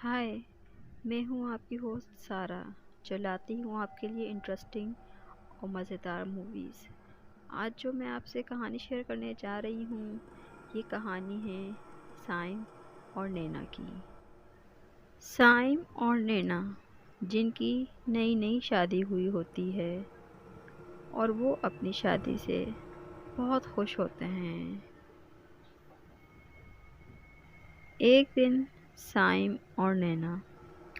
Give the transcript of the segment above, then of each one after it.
हाय। मैं हूँ आपकी होस्ट सारा, जो लाती हूँ आपके लिए इंटरेस्टिंग और मज़ेदार मूवीज़। आज जो मैं आपसे कहानी शेयर करने जा रही हूँ, ये कहानी है साइम और नैना की। साइम और नैना, जिनकी नई नई शादी हुई होती है और वो अपनी शादी से बहुत खुश होते हैं। एक दिन साइम और नैना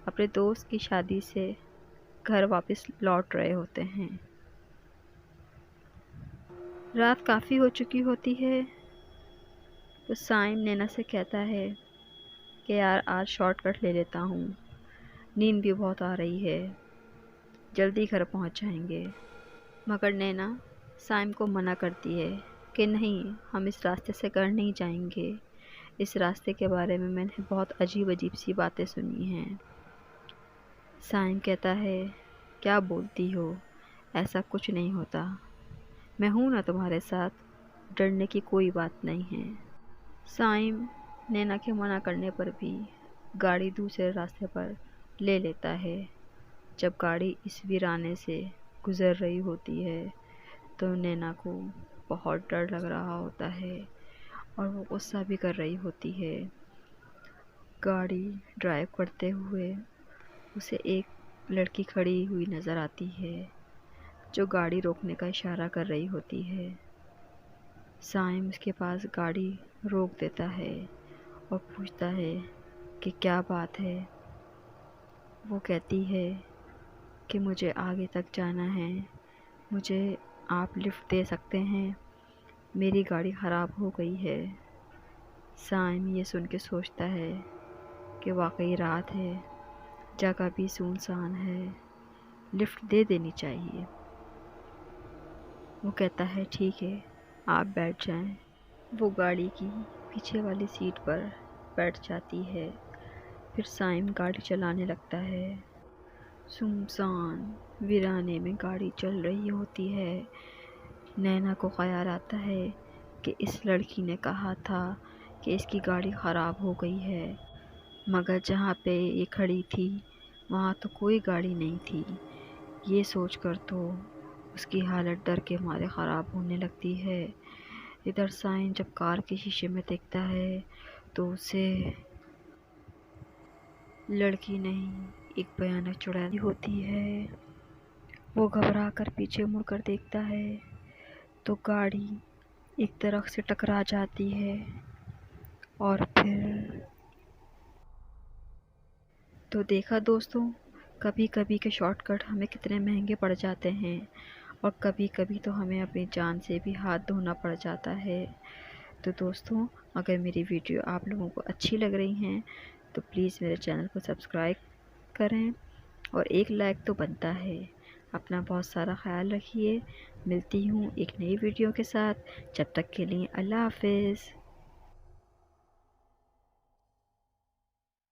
अपने दोस्त की शादी से घर वापस लौट रहे होते हैं। रात काफ़ी हो चुकी होती है तो साइम नैना से कहता है कि यार आज शॉर्टकट ले लेता हूँ, नींद भी बहुत आ रही है, जल्दी घर पहुँच जाएंगे। मगर नैना साइम को मना करती है कि नहीं, हम इस रास्ते से घर नहीं जाएंगे। इस रास्ते के बारे में मैंने बहुत अजीब अजीब सी बातें सुनी हैं। साइम कहता है, क्या बोलती हो, ऐसा कुछ नहीं होता, मैं हूँ ना तुम्हारे साथ, डरने की कोई बात नहीं है। साइम नैना के मना करने पर भी गाड़ी दूसरे रास्ते पर ले लेता है। जब गाड़ी इस वीराने से गुज़र रही होती है तो नैना को बहुत डर लग रहा होता है और वो गुस्सा भी कर रही होती है। गाड़ी ड्राइव करते हुए उसे एक लड़की खड़ी हुई नज़र आती है जो गाड़ी रोकने का इशारा कर रही होती है। साइम उसके पास गाड़ी रोक देता है और पूछता है कि क्या बात है। वो कहती है कि मुझे आगे तक जाना है, मुझे आप लिफ्ट दे सकते हैं, मेरी गाड़ी ख़राब हो गई है। साइम ये सुन के सोचता है कि वाकई रात है, जगह भी सुनसान है, लिफ्ट दे देनी चाहिए। वो कहता है ठीक है, आप बैठ जाएं। वो गाड़ी की पीछे वाली सीट पर बैठ जाती है। फिर साइम गाड़ी चलाने लगता है। सुनसान वीराने में गाड़ी चल रही होती है। नैना को ख्याल आता है कि इस लड़की ने कहा था कि इसकी गाड़ी ख़राब हो गई है, मगर जहाँ पे ये खड़ी थी वहाँ तो कोई गाड़ी नहीं थी। ये सोचकर तो उसकी हालत डर के मारे ख़राब होने लगती है। इधर साइम जब कार के शीशे में देखता है तो उसे लड़की नहीं, एक भयानक चुड़ैल होती है। वो घबरा कर पीछे मुड़कर देखता है तो गाड़ी एक दरख्त से टकरा जाती है और फिर तो देखा दोस्तों, कभी कभी के शॉर्टकट हमें कितने महंगे पड़ जाते हैं और कभी कभी तो हमें अपनी जान से भी हाथ धोना पड़ जाता है। तो दोस्तों, अगर मेरी वीडियो आप लोगों को अच्छी लग रही हैं तो प्लीज़ मेरे चैनल को सब्सक्राइब करें और एक लाइक तो बनता है। अपना बहुत सारा ख्याल रखिए। मिलती हूँ एक नई वीडियो के साथ। जब तक के लिए अल्लाह हाफ़िज़।